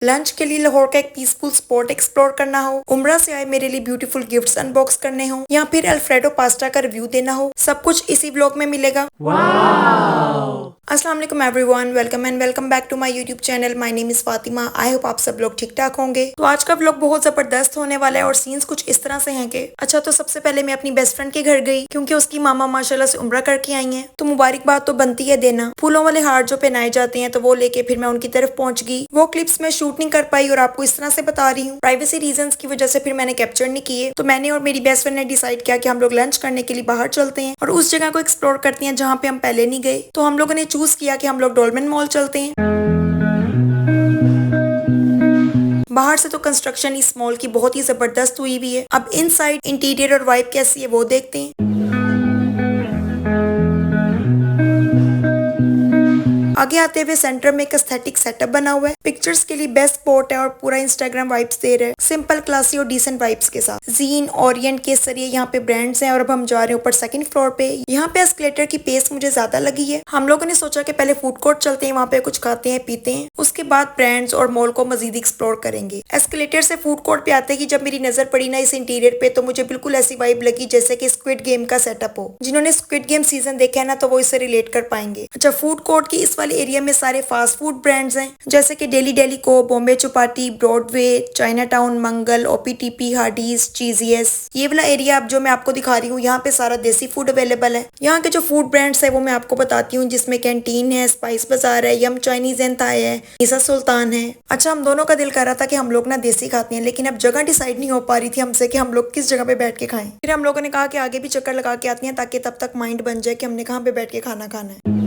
Lunch के लिए लाहौर का एक पीसफुल स्पॉट एक्सप्लोर करना हो, उम्रा से आए मेरे लिए ब्यूटीफुल गिफ्ट्स अनबॉक्स करने हो, या फिर अल्फ्रेडो पास्ता का रिव्यू देना हो, सब कुछ इसी व्लॉग में मिलेगा। अस्सलाम वालेकुम everyone, welcome and welcome back to my YouTube channel. My name is Fatima. I hope आप सब लोग ठीक ठाक होंगे। तो आज का व्लॉग बहुत जबरदस्त होने वाला है और सीन्स कुछ इस तरह से हैं कि अच्छा, तो सबसे पहले मैं अपनी बेस्ट फ्रेंड के घर गई क्योंकि उसकी मामा माशाल्लाह से उम्रा करके आई हैं, तो मुबारकबाद तो बनती है देना। फूलों वाले हार जो पहनाए जाते हैं तो वो लेके फिर मैं उनकी तरफ पहुंच गई। वो क्लिप्स में शूट नहीं कर पाई और आपको इस तरह से बता रही हूँ, प्राइवेसी रीजंस की वजह से फिर मैंने कैप्चर नहीं किए। तो मैंने और मेरी बेस्ट फ्रेंड ने डिसाइड किया कि हम लोग लंच करने के लिए बाहर चलते हैं और उस जगह को एक्सप्लोर करते हैं जहाँ पे हम पहले नहीं गए। तो हम लोगों ने चूज किया कि हम लोग डोलमेन मॉल चलते हैं। बाहर से तो कंस्ट्रक्शन इस मॉल की बहुत ही जबरदस्त हुई हुई है। अब इनसाइड इंटीरियर और वाइब कैसी है वो देखते हैं। आगे आते हुए सेंटर में एक एस्थेटिक सेटअप बना हुआ है। पिक्चर्स के लिए बेस्ट स्पॉट है और पूरा इंस्टाग्राम वाइब्स दे रहा है, सिंपल क्लासी और डिसेंट वाइब्स के साथ। जीन, ओरिएंट के सरिये यहाँ पे ब्रांड्स हैं और अब हम जा रहे हैं ऊपर सेकंड फ्लोर पे। यहाँ पे एस्केलेटर की पेस मुझे ज्यादा लगी है। हम लोगों ने सोचा कि पहले फूड कोर्ट चलते हैं, वहाँ पे कुछ खाते हैं पीते हैं, उसके बाद ब्रांड्स और मॉल को मजीद एक्सप्लोर करेंगे। एस्केलेटर से फूड कोर्ट पे आते ही जब मेरी नजर पड़ी ना इस इंटीरियर पे, तो मुझे बिल्कुल ऐसी वाइब लगी जैसे कि स्क्विड गेम का सेटअप हो। जिन्होंने स्क्विड गेम सीजन देखा है ना, तो वो इससे रिलेट कर पाएंगे। अच्छा, फूड कोर्ट की इस वाले एरिया में सारे फास्ट फूड ब्रांड्स हैं जैसे कि डेली डेली को, Bombay Chowpatty, Broadway, China town, Mangal, OPTP, Hardee's, Cheezious. ये वाला एरिया अब जो मैं आपको दिखा रही हूँ, यहाँ पे सारा देसी फूड अवेलेबल है। यहाँ के जो फूड ब्रांड्स है वो मैं आपको बताती हूँ, जिसमें कैंटीन है, स्पाइस बाजार है, यम चाइनीज एंड थाई है, ईसा सुल्तान है। अच्छा, हम दोनों का दिल कर रहा था कि हम लोग ना देसी खाते हैं, लेकिन अब जगह डिसाइड नहीं हो पा रही थी हमसे कि हम लोग किस जगह पे बैठ के खाएं। फिर हम लोगों ने कहा कि आगे भी चक्कर लगा के आते हैं ताकि तब तक माइंड बन जाए कि हमने कहाँ पे बैठ के खाना खाना है।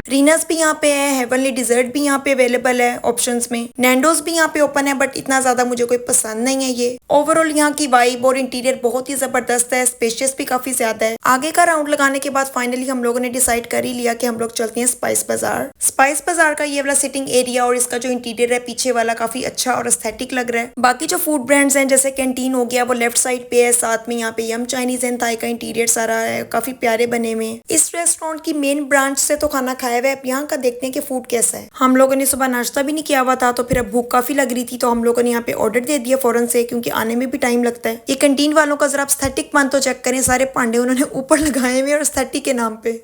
रीनस भी यहाँ पे है, हेवनली डिजर्ट भी यहाँ पे अवेलेबल है ऑप्शंस में। नैंडोज भी यहाँ पे ओपन है, बट इतना ज्यादा मुझे कोई पसंद नहीं है ये। ओवरऑल यहाँ की वाइब और इंटीरियर बहुत ही जबरदस्त है, स्पेशियस भी काफी ज्यादा है। आगे का राउंड लगाने के बाद फाइनली हम लोगों ने डिसाइड कर ही लिया कि हम लोग चलते हैं स्पाइस बाजार। स्पाइस बाजार का ये वाला सिटिंग एरिया और इसका जो इंटीरियर है पीछे वाला काफी अच्छा और एस्थेटिक लग रहा है। बाकी जो फूड ब्रांड्स हैं जैसे कैंटीन हो गया वो लेफ्ट साइड पे है, साथ में यहाँ पे यम चाइनीज एंड थाई का इंटीरियर सारा है, काफी प्यारे बने हुए। इस रेस्टोरेंट की मेन ब्रांच से तो खाना खाया हुआ है, यहाँ का देखते हैं कि फूड कैसा है। हम लोगों ने सुबह नाश्ता भी नहीं किया हुआ था, तो फिर अब भूख काफी लग रही थी, तो हम लोगों ने यहाँ पे ऑर्डर दे दिया फौरन से, क्योंकि आने में भी टाइम लगता है। ये कैंटीन वालों का जरा एस्थेटिक मन तो चेक करें, सारे पांडे उन्होंने ऊपर लगाए हुए और एस्थेटिक के नाम पे।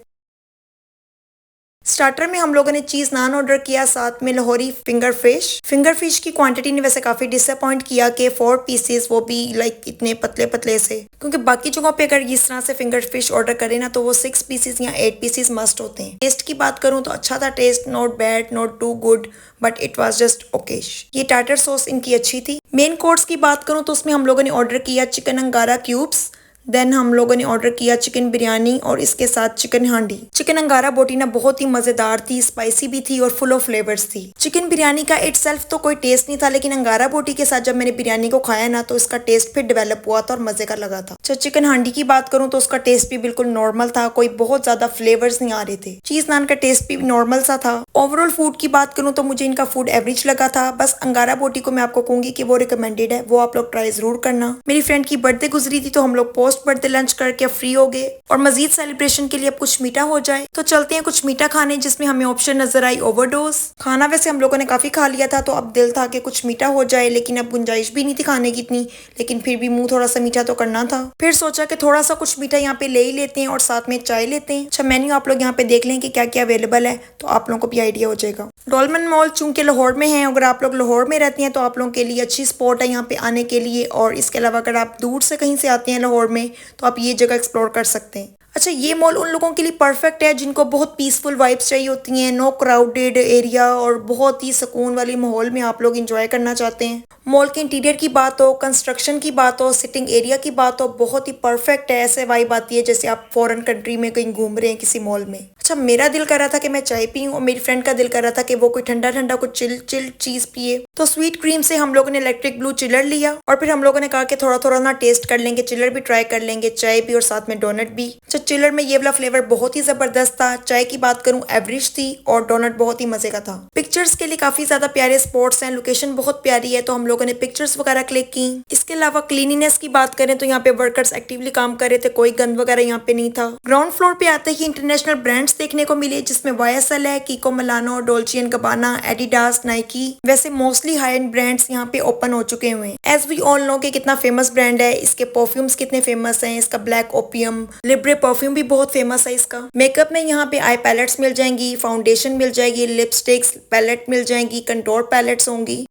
स्टार्टर में हम लोगों ने चीज नान ऑर्डर किया, साथ में Lahori finger fish. Finger fish की क्वांटिटी ने वैसे काफी डिसअपॉइंट किया कि 4 पीसेस, वो भी लाइक इतने पतले पतले से, क्योंकि बाकी जगहों पे अगर इस तरह से फिंगर फिश ऑर्डर करें ना तो वो 6 पीसेस या 8 पीसेस मस्ट होते हैं। टेस्ट की बात करूं तो अच्छा था taste, not bad not too good, but it was just okayish. ये टार्टर सॉस इनकी अच्छी थी। मेन कोर्स की बात करूं तो उसमें हम लोगों ने ऑर्डर किया चिकन अंगारा क्यूब्स, देन हम लोगों ने ऑर्डर किया चिकन बिरयानी और इसके साथ चिकन हांडी। चिकन अंगारा बोटी ना बहुत ही मजेदार थी, स्पाइसी भी थी और फुल ऑफ फ्लेवर्स थी। चिकन बिरयानी का इटसेल्फ तो कोई टेस्ट नहीं था, लेकिन अंगारा बोटी के साथ जब मैंने बिरयानी को खाया ना तो इसका टेस्ट फिर डेवलप हुआ था और मजे का लगा था। अच्छा, चिकन हांडी की बात करूं तो उसका टेस्ट भी बिल्कुल नॉर्मल था, कोई बहुत ज्यादा फ्लेवर्स नहीं आ रहे थे। चीज नान का टेस्ट भी नॉर्मल सा था। ओवरऑल फूड की बात करूं तो मुझे इनका फूड एवरेज लगा था। बस अंगारा बोटी को मैं आपको कहूंगी कि वो रिकमेंडेड है, वो आप लोग ट्राई जरूर करना। मेरी फ्रेंड की बर्थडे गुजरी थी तो हम लोग पोस्ट बर्थडे लंच करके फ्री हो गए और मजीद सेलिब्रेशन के लिए अब कुछ मीठा हो जाए, तो चलते हैं कुछ मीठा खाने, जिसमें हमें ऑप्शन नजर आई ओवरडोज। खाना वैसे हम लोगों ने काफी खा लिया था, तो अब दिल था कि कुछ मीठा हो जाए, लेकिन अब गुंजाइश भी नहीं थी खाने की इतनी, लेकिन फिर भी मुंह थोड़ा सा मीठा तो करना था। फिर सोचा कि थोड़ा सा कुछ मीठा यहाँ पे ले ही लेते हैं और साथ में चाय लेते हैं। अच्छा, मेन्यू आप लोग यहाँ पे देख लें कि क्या क्या अवेलेबल है, तो आप लोगों को भी आइडिया हो जाएगा। डोलमेन मॉल चूंकि लाहौर में है, अगर आप लोग लाहौर में रहते हैं तो आप लोगों के लिए अच्छी स्पॉट है यहाँ पे आने के लिए, और इसके अलावा अगर आप दूर से कहीं से आते हैं लाहौर में तो आप ये जगह एक्सप्लोर कर सकते हैं। अच्छा, ये मॉल उन लोगों के लिए परफेक्ट है जिनको बहुत पीसफुल वाइब्स चाहिए होती हैं, नो क्राउडेड एरिया और बहुत ही सुकून वाली माहौल में आप लोग एंजॉय करना चाहते हैं। मॉल के इंटीरियर की बात हो, कंस्ट्रक्शन की बात हो, सिटिंग एरिया की बात हो, बहुत ही परफेक्ट है। ऐसे वाइब आती है जैसे आप फॉरेन कंट्री में कहीं घूम रहे हैं किसी मॉल में। अच्छा, मेरा दिल कर रहा था कि मैं चाय पीऊं और मेरी फ्रेंड का दिल कर रहा था कि वो कोई ठंडा ठंडा कुछ चिल चिल चीज पिए, तो स्वीट क्रीम से हम लोगों ने इलेक्ट्रिक ब्लू चिलर लिया और फिर हम लोगों ने कहा कि थोड़ा थोड़ा ना टेस्ट कर लेंगे, चिलर भी ट्राई कर लेंगे, चाय भी और साथ में डोनट भी। अच्छा, चिलर में ये वाला फ्लेवर बहुत ही जबरदस्त था। चाय की बात करूं एवरेज थी और डोनट बहुत ही मजे का था। पिक्चर्स के लिए काफी ज्यादा प्यारे स्पॉट्स हैं, लोकेशन बहुत प्यारी है, तो हम लोगों ने पिक्चर्स वगैरह क्लिक की। इसके अलावा क्लीनिनेस की बात करें तो यहाँ पे वर्कर्स एक्टिवली काम कर रहे थे, कोई गंद वगैरह यहाँ पे नहीं था। ग्राउंड फ्लोर पे आते ही इंटरनेशनल ब्रांड्स देखने को मिले, जिसमें YSL है, Kiko Milano, Dolce and Gabbana, Adidas, Nike. वैसे मोस्टली हाई एंड ब्रांड्स यहाँ पे ओपन हो चुके हुए हैं। एज वी ऑल नो कि कितना फेमस ब्रांड है, इसके परफ्यूम्स कितने फेमस हैं। इसका ब्लैक ओपियम लिब्रे परफ्यूम भी बहुत फेमस है। इसका मेकअप में यहाँ पे आई पैलेट्स मिल जाएंगी, फाउंडेशन मिल जाएगी, लिपस्टिक्स पैलेट मिल जाएंगी, कंटोर पैलेट्स होंगी।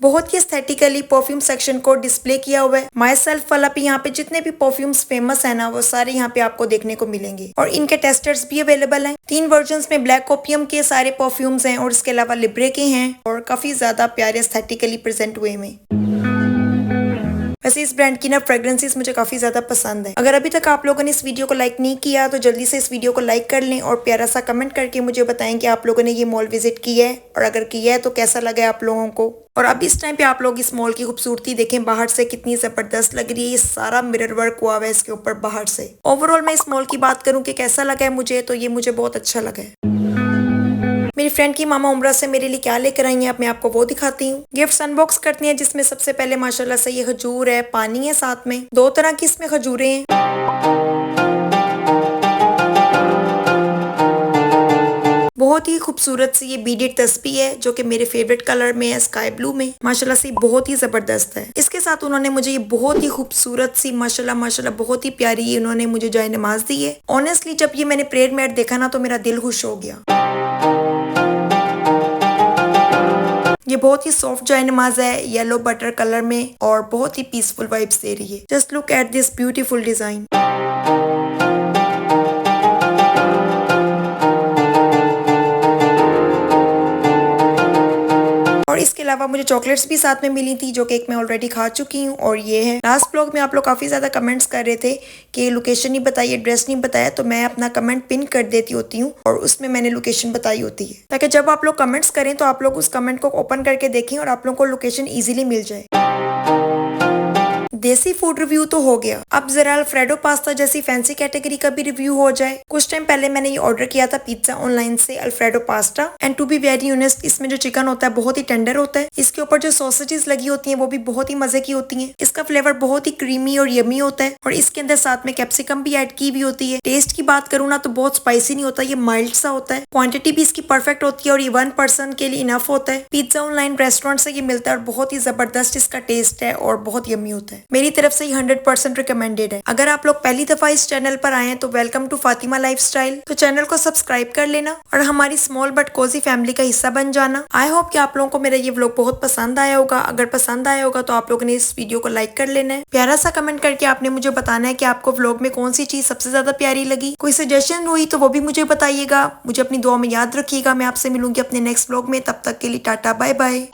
बहुत ही एस्थेटिकली परफ्यूम सेक्शन को डिस्प्ले किया हुआ है। माई सेल्फ वाला भी यहाँ पे जितने भी परफ्यूम्स फेमस है ना, वो सारे यहाँ पे आपको देखने को मिलेंगे और इनके टेस्टर्स भी अवेलेबल हैं। 3 वर्जन्स में ब्लैक ओपियम के सारे परफ्यूम्स हैं और इसके अलावा लिब्रे के हैं और काफी ज्यादा प्यारे एस्थेटिकली प्रेजेंट हुए में। वैसे इस ब्रांड की ना फ्रेग्रेंसेस मुझे काफी ज्यादा पसंद है। अगर अभी तक आप लोगों ने इस वीडियो को लाइक नहीं किया तो जल्दी से इस वीडियो को लाइक कर लें और प्यारा सा कमेंट करके मुझे बताएं कि आप लोगों ने ये मॉल विजिट किया है और अगर किया है तो कैसा लगा है आप लोगों को। और अब इस टाइम पे आप लोग इस मॉल की खूबसूरती देखें, बाहर से कितनी जबरदस्त लग रही है। ये सारा मिरर वर्क हुआ हुआ है इसके ऊपर बाहर से। ओवरऑल मैं इस मॉल की बात करूं कि कैसा लगा है मुझे, तो ये मुझे बहुत अच्छा लगा है। मेरी फ्रेंड की मामा उम्रा से मेरे लिए क्या लेकर आई हैं, अब मैं आपको वो दिखाती हूँ। गिफ्ट अनबॉक्स करते हैं, जिसमें सबसे पहले माशाल्लाह से ये खजूर है, पानी है, साथ में 2 तरह की इसमें खजूरें हैं। बहुत ही खूबसूरत सी ये बीडेड तस्बीह है जो कि मेरे फेवरेट कलर में है, स्काई ब्लू में। माशाल्लाह से बहुत ही जबरदस्त है। इसके साथ उन्होंने मुझे ये बहुत ही खूबसूरत सी माशाल्लाह बहुत ही प्यारी उन्होंने मुझे जाए नमाज दी है। ऑनेस्टली जब ये मैंने प्रेयर मैट देखा ना तो मेरा दिल खुश हो गया। ये बहुत ही सॉफ्ट जाए नमाज है, येलो बटर कलर में और बहुत ही पीसफुल वाइब्स दे रही है। Just look at this beautiful design. और इसके अलावा मुझे चॉकलेट्स भी साथ में मिली थी जो कि एक मैं ऑलरेडी खा चुकी हूँ और ये है। लास्ट ब्लॉग में आप लोग काफी ज्यादा कमेंट्स कर रहे थे कि लोकेशन नहीं बताई, एड्रेस नहीं बताया, तो मैं अपना कमेंट पिन कर देती होती हूँ और उसमें मैंने लोकेशन बताई होती है, ताकि जब आप लोग कमेंट्स करें तो आप लोग उस कमेंट को ओपन करके देखें और आप लोग को लोकेशन इजीली मिल जाए। देसी फूड रिव्यू तो हो गया, अब जरा अल्फ्रेडो पास्ता जैसी फैंसी कैटेगरी का भी रिव्यू हो जाए। कुछ टाइम पहले मैंने ये ऑर्डर किया था पिज्जा ऑनलाइन से, alfredo pasta, and to be very honest इसमें जो चिकन होता है बहुत ही टेंडर होता है। इसके ऊपर जो सॉसेजेस लगी होती हैं वो भी बहुत ही मजे की होती हैं। इसका फ्लेवर बहुत ही क्रीमी और यमी होता है और इसके अंदर साथ में कैप्सिकम भी ऐड की भी होती है। टेस्ट की बात करूँ ना तो बहुत स्पाइसी नहीं होता, ये माइल्ड सा होता है। क्वांटिटी भी इसकी परफेक्ट होती है और ये 1 पर्सन के लिए इनफ होता है। पिज्जा ऑनलाइन रेस्टोरेंट से ये मिलता है और बहुत ही जबरदस्त इसका टेस्ट है और बहुत यमी होता है। मेरी तरफ से 100% रिकमेंडेड है। अगर आप लोग पहली दफा इस चैनल पर आए हैं तो वेलकम टू फातिमा लाइफस्टाइल, तो चैनल को सब्सक्राइब कर लेना और हमारी स्मॉल बट कोजी फैमिली का हिस्सा बन जाना। आई होप कि आप लोगों को मेरा ये व्लॉग बहुत पसंद आया होगा। अगर पसंद आया होगा तो आप लोगों ने इस वीडियो को लाइक कर लेना है। प्यारा सा कमेंट करके आपने मुझे बताना है कि आपको व्लॉग में कौन सी चीज सबसे ज्यादा प्यारी लगी। कोई सजेशन हुई तो वो भी मुझे बताइएगा। मुझे अपनी दुआ में याद रखिएगा। मैं आपसे मिलूंगी अपने नेक्स्ट व्लॉग में, तब तक के लिए टाटा बाय बाय।